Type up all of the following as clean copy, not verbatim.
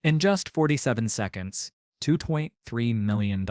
In just 47 seconds, $2.3 million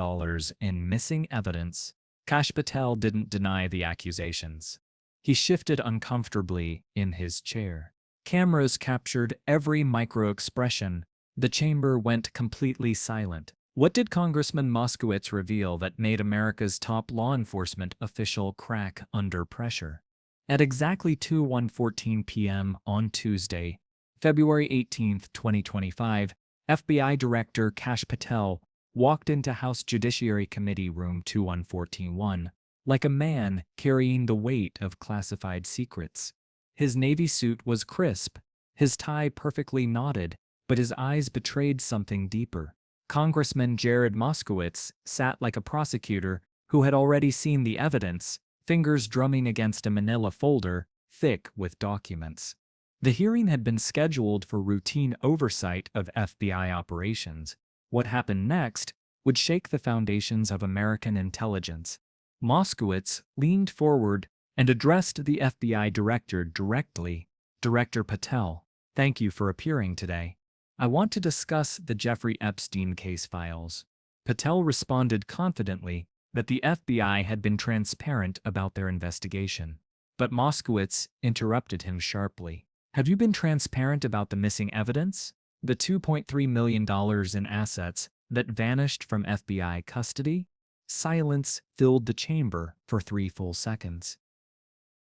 in missing evidence, Kash Patel didn't deny the accusations. He shifted uncomfortably in his chair. Cameras captured every micro-expression. The chamber went completely silent. What did Congressman Moskowitz reveal that made America's top law enforcement official crack under pressure? At exactly 2:14 p.m. on Tuesday, February 18, 2025, FBI Director Kash Patel walked into House Judiciary Committee Room 2141 like a man carrying the weight of classified secrets. His navy suit was crisp, his tie perfectly knotted, but his eyes betrayed something deeper. Congressman Jared Moskowitz sat like a prosecutor who had already seen the evidence, fingers drumming against a manila folder thick with documents. The hearing had been scheduled for routine oversight of FBI operations. What happened next would shake the foundations of American intelligence. Moskowitz leaned forward and addressed the FBI director directly. "Director Patel, thank you for appearing today. I want to discuss the Jeffrey Epstein case files." Patel responded confidently that the FBI had been transparent about their investigation. But Moskowitz interrupted him sharply. "Have you been transparent about the missing evidence? The $2.3 million in assets that vanished from FBI custody?" Silence filled the chamber for 3 full seconds.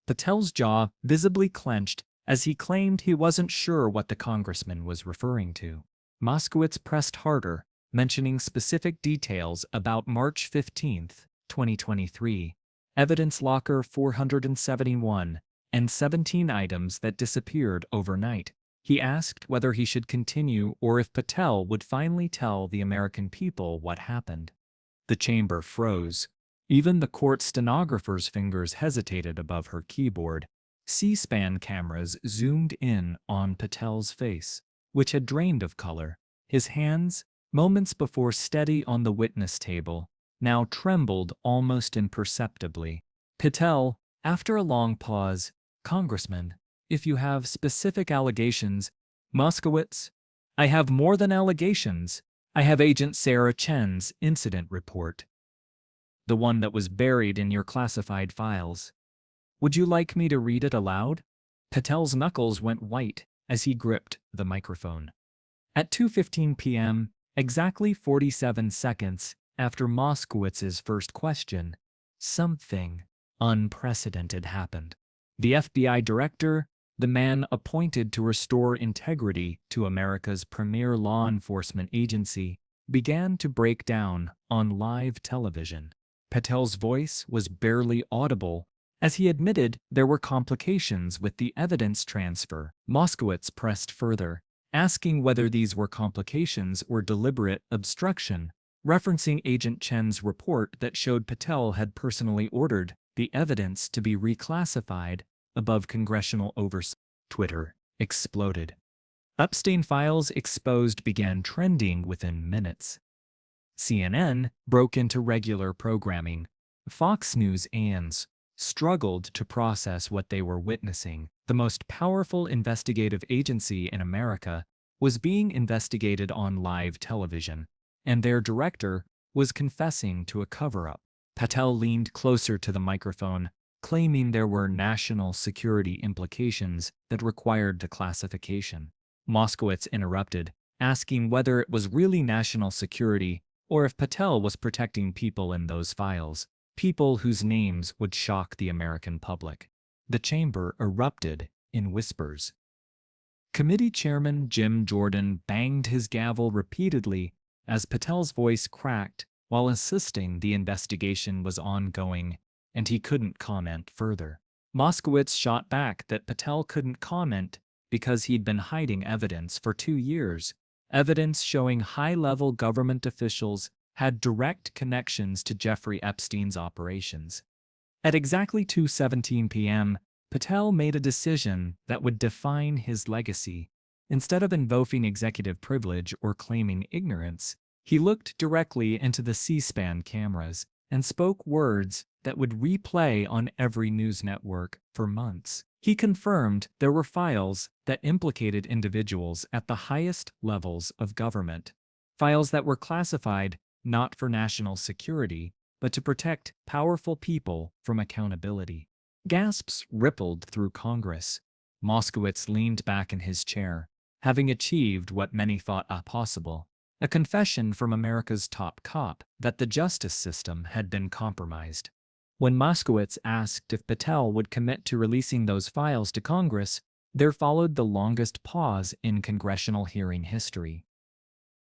Patel's jaw visibly clenched as he claimed he wasn't sure what the congressman was referring to. Moskowitz pressed harder, mentioning specific details about March 15, 2023, evidence locker 471, and 17 items that disappeared overnight. He asked whether he should continue or if Patel would finally tell the American people what happened. The chamber froze. Even the court stenographer's fingers hesitated above her keyboard. C-SPAN cameras zoomed in on Patel's face, which had drained of color. His hands, moments before steady on the witness table, now trembled almost imperceptibly. Patel, after a long pause, "Congressman, if you have specific allegations..." "Moskowitz, I have more than allegations. I have Agent Sarah Chen's incident report. The one that was buried in your classified files. Would you like me to read it aloud?" Patel's knuckles went white as he gripped the microphone. At 2:15 p.m., exactly 47 seconds after Moskowitz's first question, something unprecedented happened. The FBI director, the man appointed to restore integrity to America's premier law enforcement agency, began to break down on live television. Patel's voice was barely audible as he admitted there were complications with the evidence transfer. Moskowitz pressed further, asking whether these were complications or deliberate obstruction, referencing Agent Chen's report that showed Patel had personally ordered the evidence to be reclassified above congressional oversight. Twitter exploded. Epstein files exposed began trending within minutes. CNN broke into regular programming. Fox News ANs struggled to process what they were witnessing. The most powerful investigative agency in America was being investigated on live television, and their director was confessing to a cover-up. Patel leaned closer to the microphone, claiming there were national security implications that required declassification. Moskowitz interrupted, asking whether it was really national security or if Patel was protecting people in those files, people whose names would shock the American public. The chamber erupted in whispers. Committee Chairman Jim Jordan banged his gavel repeatedly as Patel's voice cracked while insisting the investigation was ongoing and he couldn't comment further. Moskowitz shot back that Patel couldn't comment because he'd been hiding evidence for 2 years, evidence showing high-level government officials had direct connections to Jeffrey Epstein's operations. At exactly 2:17 p.m., Patel made a decision that would define his legacy. Instead of invoking executive privilege or claiming ignorance, he looked directly into the C-SPAN cameras and spoke words that would replay on every news network for months. He confirmed there were files that implicated individuals at the highest levels of government, files that were classified not for national security, but to protect powerful people from accountability. Gasps rippled through Congress. Moskowitz leaned back in his chair, having achieved what many thought impossible: a confession from America's top cop that the justice system had been compromised. When Moskowitz asked if Patel would commit to releasing those files to Congress, there followed the longest pause in congressional hearing history.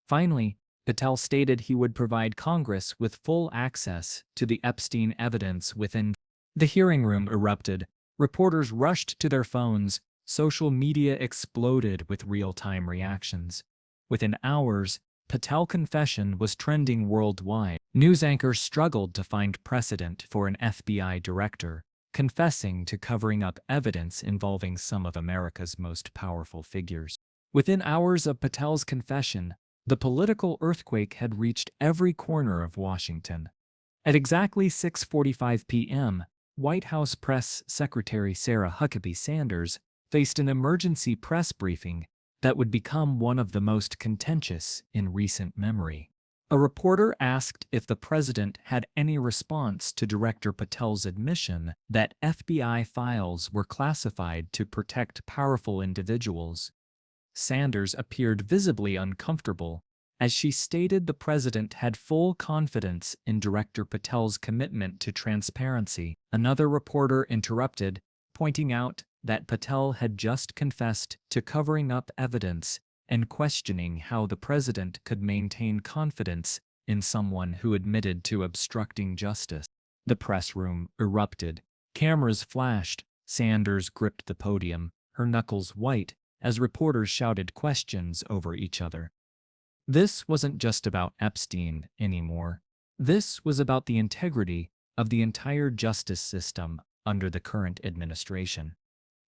Finally, Patel stated he would provide Congress with full access to the Epstein evidence within. The hearing room erupted. Reporters rushed to their phones. Social media exploded with real-time reactions. Within hours, Patel confession was trending worldwide. News anchors struggled to find precedent for an FBI director confessing to covering up evidence involving some of America's most powerful figures. Within hours of Patel's confession, the political earthquake had reached every corner of Washington. At exactly 6:45 p.m., White House Press Secretary Sarah Huckabee Sanders faced an emergency press briefing that would become one of the most contentious in recent memory. A reporter asked if the president had any response to Director Patel's admission that FBI files were classified to protect powerful individuals. Sanders appeared visibly uncomfortable as she stated the president had full confidence in Director Patel's commitment to transparency. Another reporter interrupted, pointing out that Patel had just confessed to covering up evidence and questioning how the president could maintain confidence in someone who admitted to obstructing justice. The press room erupted. Cameras flashed. Sanders gripped the podium, her knuckles white, as reporters shouted questions over each other. This wasn't just about Epstein anymore. This was about the integrity of the entire justice system under the current administration.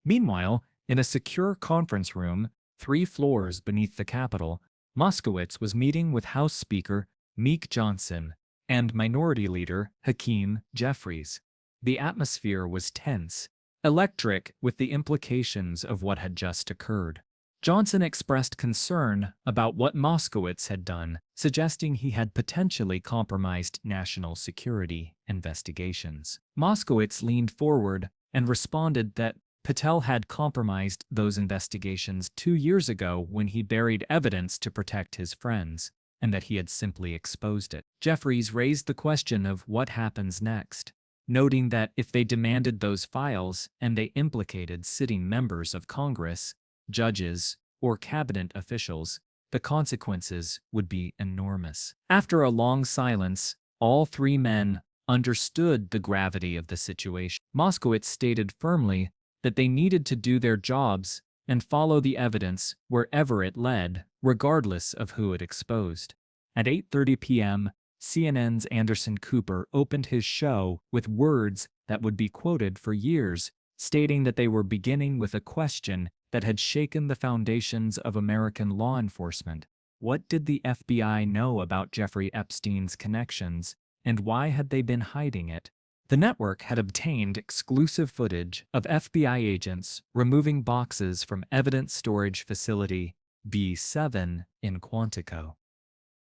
Meanwhile, in a secure conference room 3 floors beneath the Capitol, Moskowitz was meeting with House Speaker Meek Johnson and Minority Leader Hakeem Jeffries. The atmosphere was tense, electric with the implications of what had just occurred. Johnson expressed concern about what Moskowitz had done, suggesting he had potentially compromised national security investigations. Moskowitz leaned forward and responded that Patel had compromised those investigations 2 years ago when he buried evidence to protect his friends, and that he had simply exposed it. Jeffries raised the question of what happens next, noting that if they demanded those files and they implicated sitting members of Congress, judges, or cabinet officials, the consequences would be enormous. After a long silence, all 3 men understood the gravity of the situation. Moskowitz stated firmly that they needed to do their jobs and follow the evidence wherever it led, regardless of who it exposed. At 8:30 p.m., CNN's Anderson Cooper opened his show with words that would be quoted for years, stating that they were beginning with a question that had shaken the foundations of American law enforcement. What did the FBI know about Jeffrey Epstein's connections, and why had they been hiding it? The network had obtained exclusive footage of FBI agents removing boxes from evidence storage facility B7 in Quantico.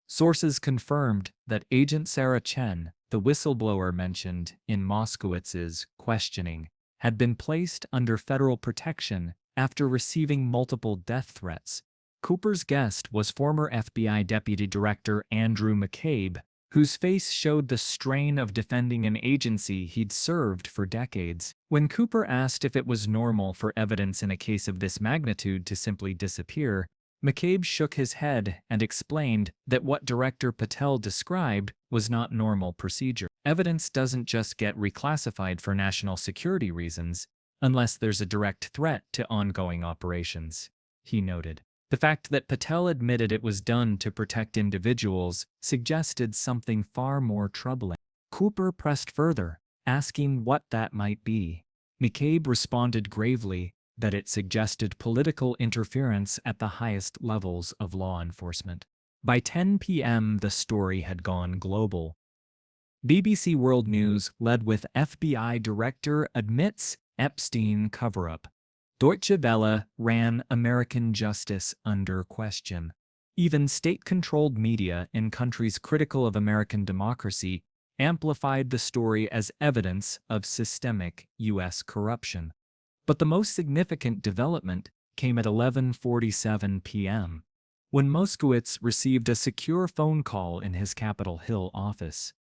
Sources confirmed that Agent Sarah Chen, the whistleblower mentioned in Moskowitz's questioning, had been placed under federal protection after receiving multiple death threats. Cooper's guest was former FBI Deputy Director Andrew McCabe, whose face showed the strain of defending an agency he'd served for decades. When Cooper asked if it was normal for evidence in a case of this magnitude to simply disappear, McCabe shook his head and explained that what Director Patel described was not normal procedure. Evidence doesn't just get reclassified for national security reasons unless there's a direct threat to ongoing operations, he noted. The fact that Patel admitted it was done to protect individuals suggested something far more troubling. Cooper pressed further, asking what that might be. McCabe responded gravely that it suggested political interference at the highest levels of law enforcement. By 10 p.m., the story had gone global. BBC World News led with FBI Director admits Epstein cover-up. Deutsche Welle ran American justice under question. Even state-controlled media in countries critical of American democracy amplified the story as evidence of systemic U.S. corruption. But the most significant development came at 11:47 p.m., when Moskowitz received a secure phone call in his Capitol Hill office.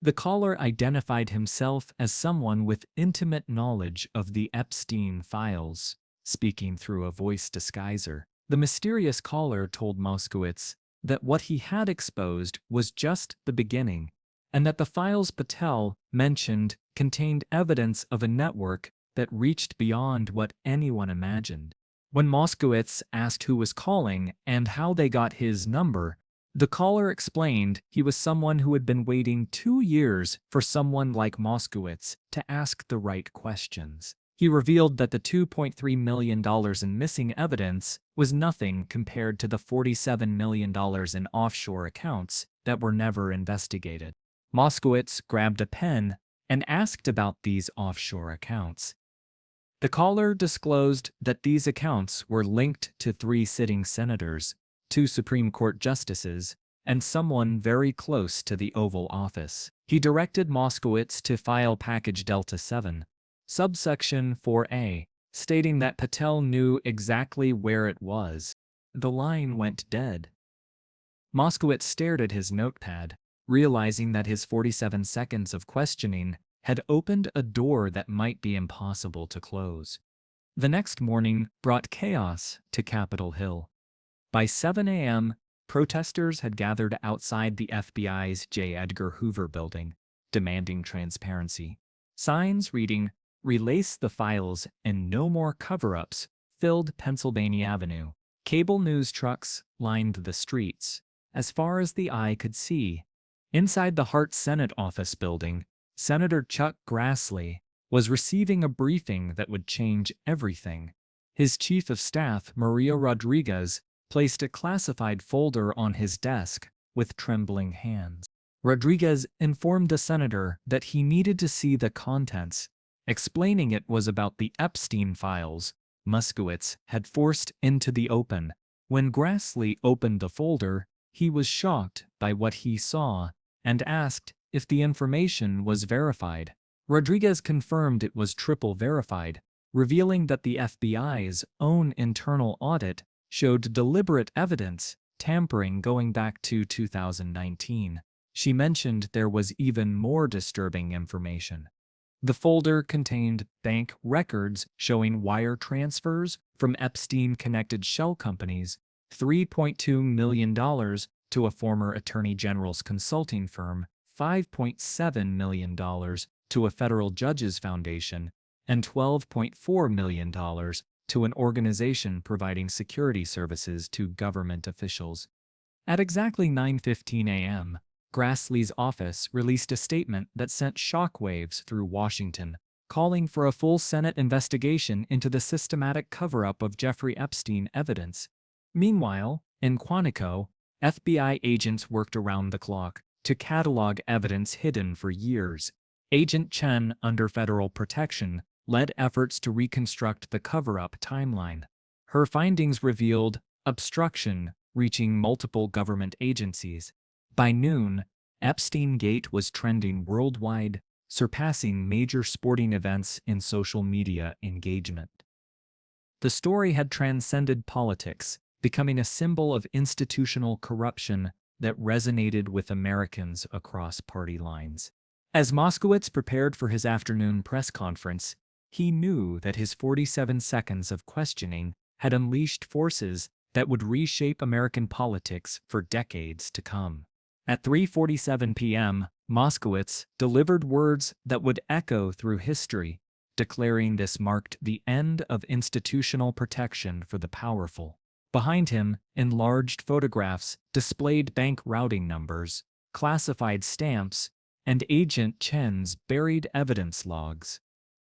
The caller identified himself as someone with intimate knowledge of the Epstein files, speaking through a voice disguiser. The mysterious caller told Moskowitz that what he had exposed was just the beginning, and that the files Patel mentioned contained evidence of a network that reached beyond what anyone imagined. When Moskowitz asked who was calling and how they got his number, the caller explained he was someone who had been waiting 2 years for someone like Moskowitz to ask the right questions. He revealed that the $2.3 million in missing evidence was nothing compared to the $47 million in offshore accounts that were never investigated. Moskowitz grabbed a pen and asked about these offshore accounts. The caller disclosed that these accounts were linked to 3 sitting senators, 2 Supreme Court justices, and someone very close to the Oval Office. He directed Moskowitz to file Package Delta 7, subsection 4A, stating that Patel knew exactly where it was. The line went dead. Moskowitz stared at his notepad, realizing that his 47 seconds of questioning had opened a door that might be impossible to close. The next morning brought chaos to Capitol Hill. By 7 a.m., protesters had gathered outside the FBI's J. Edgar Hoover building, demanding transparency. Signs reading, "Release the files and no more cover-ups," filled Pennsylvania Avenue. Cable news trucks lined the streets, as far as the eye could see. Inside the Hart Senate office building, Senator Chuck Grassley was receiving a briefing that would change everything. His chief of staff, Maria Rodriguez, placed a classified folder on his desk with trembling hands. Rodriguez informed the senator that he needed to see the contents, explaining it was about the Epstein files Moskowitz had forced into the open. When Grassley opened the folder, he was shocked by what he saw and asked if the information was verified. Rodriguez confirmed it was triple verified, revealing that the FBI's own internal audit showed deliberate evidence tampering going back to 2019. She mentioned there was even more disturbing information. The folder contained bank records showing wire transfers from Epstein-connected shell companies, $3.2 million to a former attorney general's consulting firm, $5.7 million to a federal judge's foundation, and $12.4 million to an organization providing security services to government officials. At exactly 9:15 a.m., Grassley's office released a statement that sent shockwaves through Washington, calling for a full Senate investigation into the systematic cover-up of Jeffrey Epstein evidence. Meanwhile, in Quantico, FBI agents worked around the clock to catalog evidence hidden for years. Agent Chen, under federal protection, led efforts to reconstruct the cover-up timeline. Her findings revealed obstruction reaching multiple government agencies. By noon, Epstein Gate was trending worldwide, surpassing major sporting events in social media engagement. The story had transcended politics, becoming a symbol of institutional corruption that resonated with Americans across party lines. As Moskowitz prepared for his afternoon press conference, he knew that his 47 seconds of questioning had unleashed forces that would reshape American politics for decades to come. At 3:47 p.m., Moskowitz delivered words that would echo through history, declaring this marked the end of institutional protection for the powerful. Behind him, enlarged photographs displayed bank routing numbers, classified stamps, and Agent Chen's buried evidence logs.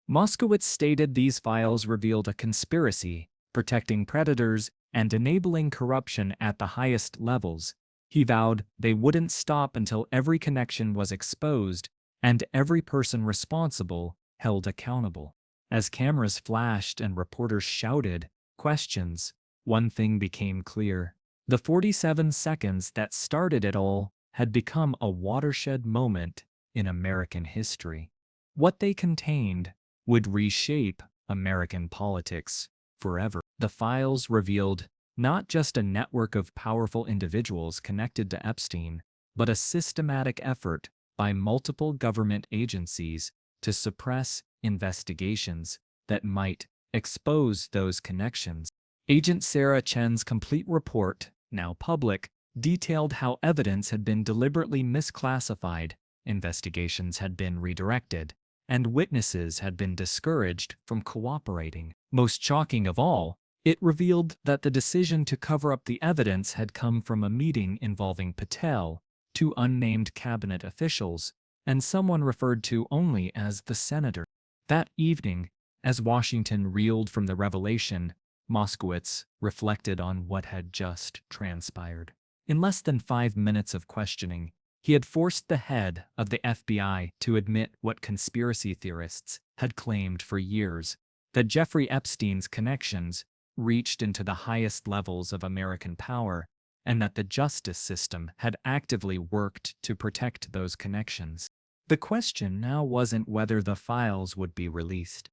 Moskowitz stated these files revealed a conspiracy, protecting predators and enabling corruption at the highest levels. He vowed they wouldn't stop until every connection was exposed and every person responsible held accountable. As cameras flashed and reporters shouted questions, one thing became clear. The 47 seconds that started it all had become a watershed moment in American history. What they contained would reshape American politics forever. The files revealed not just a network of powerful individuals connected to Epstein, but a systematic effort by multiple government agencies to suppress investigations that might expose those connections. Agent Sarah Chen's complete report, now public, detailed how evidence had been deliberately misclassified, investigations had been redirected, and witnesses had been discouraged from cooperating. Most shocking of all, it revealed that the decision to cover up the evidence had come from a meeting involving Patel, two unnamed cabinet officials, and someone referred to only as the senator. That evening, as Washington reeled from the revelation, Moskowitz reflected on what had just transpired. In less than 5 minutes of questioning, he had forced the head of the FBI to admit what conspiracy theorists had claimed for years, that Jeffrey Epstein's connections reached into the highest levels of American power, and that the justice system had actively worked to protect those connections. The question now wasn't whether the files would be released.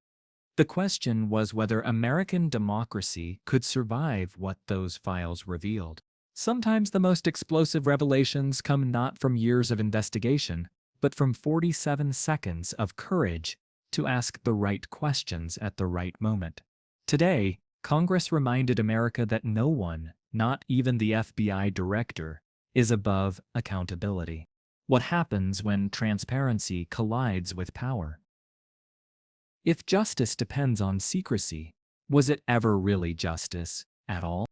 The question was whether American democracy could survive what those files revealed. Sometimes the most explosive revelations come not from years of investigation, but from 47 seconds of courage to ask the right questions at the right moment. Today, Congress reminded America that no one, not even the FBI director, is above accountability. What happens when transparency collides with power? If justice depends on secrecy, was it ever really justice at all?